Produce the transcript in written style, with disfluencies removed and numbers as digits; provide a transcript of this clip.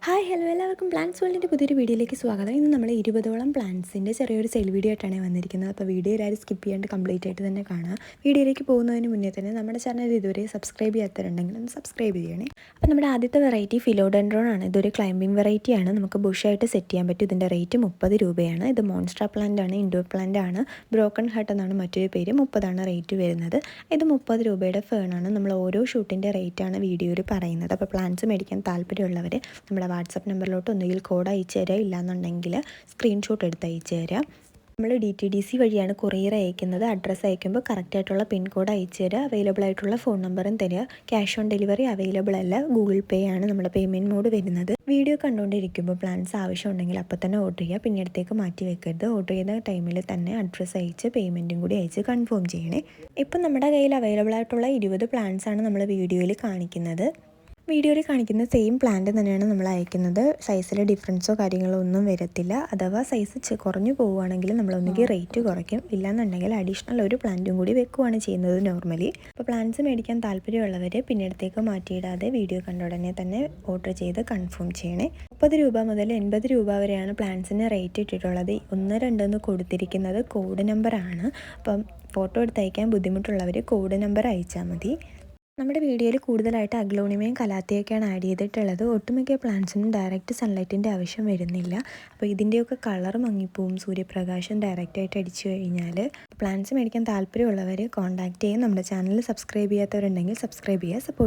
Hi hello എല്ലാവർക്കും plants വേൾഡിൻ്റെ പുതിയൊരു വീഡിയോയിലേക്ക് സ്വാഗതം. ഇന്ന് നമ്മൾ 20ഓളം പ്ലാന്റ്സിൻ്റെ ചെറിയൊരു സെയിൽ വീഡിയോ ആയിട്ടാണ് വന്നിരിക്കുന്നത്. അപ്പോൾ വീഡിയോ എല്ലാവരും സ്കിപ്പ് ചെയ്യാണ്ട് കംപ്ലീറ്റ് ആയിട്ട് തന്നെ കാണുക. വീഡിയോയിലേക്ക് പോകുന്നതിന് മുന്നേ തന്നെ നമ്മുടെ ചാനൽ ഇതുവരെ സബ്സ്ക്രൈബ് ചെയ്യാത്തവരുണ്ടെങ്കിൽ ഒന്ന് സബ്സ്ക്രൈബ് ചെയ്യണേ. അപ്പോൾ നമ്മുടെ ആദ്യത്തെ വെറൈറ്റി ഫിലോഡെൻഡ്രോൺ ആണ്. ഇതൊരു ക്ലൈംബിംഗ് വെറൈറ്റിയാണ്. നമുക്ക് ബുഷായിട്ട് സെറ്റ് ചെയ്യാൻ പറ്റും. ഇതിൻ്റെ റേറ്റ് 30 രൂപയാണ്. ഇത് മോൺസ്ട്രാ പ്ലാന്റ് ആണ്, ഇൻഡോർ പ്ലാന്റ് ആണ്. ബ്രോക്കൺ ഹട്ട് എന്നാണ് മറ്റൊരു പേര്. 30 റേറ്റ് വരുന്നത്. ഇത് 30 രൂപയുടെ ഫേണാണ്. നമ്മൾ ഓരോ ഷൂട്ടിൻ്റെ റേറ്റാണ് വീഡിയോയിൽ പറയുന്നത്. അപ്പോൾ പ്ലാന്റ്സ് മേടിക്കാൻ താല്പര്യമുള്ളവർ നമ്മുടെ വാട്സപ്പ് നമ്പറിലോട്ട് ഒന്നുകിൽ കോഡ് അയച്ചു തരിക, ഇല്ലാന്നുണ്ടെങ്കിൽ സ്ക്രീൻഷോട്ട് എടുത്ത് അയച്ചു തരിക. നമ്മൾ DTDC വഴിയാണ് കൊറിയർ അയക്കുന്നത്. അഡ്രസ്സ് അയക്കുമ്പോൾ കറക്റ്റായിട്ടുള്ള പിൻ കോഡ് അയച്ചു തരിക. അവൈലബിൾ ആയിട്ടുള്ള ഫോൺ നമ്പറും തരിക. ക്യാഷ് ഓൺ ഡെലിവറി അവൈലബിൾ അല്ല. ഗൂഗിൾ പേ ആണ് നമ്മുടെ പേയ്മെൻറ്റ് മോഡ് വരുന്നത്. വീഡിയോ കണ്ടുകൊണ്ടിരിക്കുമ്പോൾ പ്ലാൻസ് ആവശ്യമുണ്ടെങ്കിൽ അപ്പോൾ തന്നെ ഓർഡർ ചെയ്യുക. പിന്നീടത്തേക്ക് മാറ്റി വെക്കരുത്. ഓർഡർ ചെയ്ത ടൈമിൽ തന്നെ അഡ്രസ്സ് അയച്ച് പേയ്മെൻറ്റും കൂടി അയച്ച് കൺഫേം ചെയ്യണേ. ഇപ്പം നമ്മുടെ കയ്യിൽ അവൈലബിൾ ആയിട്ടുള്ള 20 പ്ലാൻസ് ആണ് നമ്മൾ വീഡിയോയിൽ കാണിക്കുന്നത്. വീഡിയോയിൽ കാണിക്കുന്ന സെയിം പ്ലാന്റ് തന്നെയാണ് നമ്മൾ അയക്കുന്നത്. സൈസിൽ ഡിഫറൻസോ കാര്യങ്ങളോ ഒന്നും വരത്തില്ല. അഥവാ സൈസ് കുറഞ്ഞു പോവുകയാണെങ്കിൽ നമ്മളൊന്നുകിൽ റേറ്റ് കുറയ്ക്കും, ഇല്ലാന്നുണ്ടെങ്കിൽ അഡീഷണൽ ഒരു പ്ലാന്റും കൂടി വെക്കുകയാണ് ചെയ്യുന്നത് നോർമലി. അപ്പോൾ പ്ലാന്റ്സ് മേടിക്കാൻ താല്പര്യമുള്ളവർ പിന്നീടത്തേക്ക് മാറ്റിയിടാതെ വീഡിയോ കണ്ട ഉടനെ തന്നെ ഓർഡർ ചെയ്ത് കൺഫേം ചെയ്യണേ. 30 രൂപ മുതൽ 80 രൂപ വരെയാണ് പ്ലാന്റ്സിന് റേറ്റ് ഇട്ടിട്ടുള്ളത്. 1, 2 എന്ന് കൊടുത്തിരിക്കുന്നത് കോഡ് നമ്പറാണ്. അപ്പം ഫോട്ടോ എടുത്ത് അയക്കാൻ ബുദ്ധിമുട്ടുള്ളവർ കോഡ് നമ്പർ അയച്ചാൽ മതി. നമ്മുടെ വീഡിയോയിൽ കൂടുതലായിട്ട് അഗ്ലോണിമയും കലാത്തിയൊക്കെയാണ് ആഡ് ചെയ്തിട്ടുള്ളത്. ഒട്ടുമിക്ക പ്ലാന്റ്സിനും ഡയറക്റ്റ് സൺലൈറ്റിൻ്റെ ആവശ്യം വരുന്നില്ല. അപ്പോൾ ഇതിൻ്റെയൊക്കെ കളർ മങ്ങിപ്പോവും സൂര്യപ്രകാശം ഡയറക്റ്റായിട്ട് അടിച്ചു കഴിഞ്ഞാൽ. പ്ലാന്റ്സ് മേടിക്കാൻ താല്പര്യമുള്ളവർ കോൺടാക്റ്റ് ചെയ്യും. നമ്മുടെ ചാനൽ സബ്സ്ക്രൈബ് ചെയ്യാത്തവരുണ്ടെങ്കിൽ സബ്സ്ക്രൈബ് ചെയ്യുക, സപ്പോർട്ട്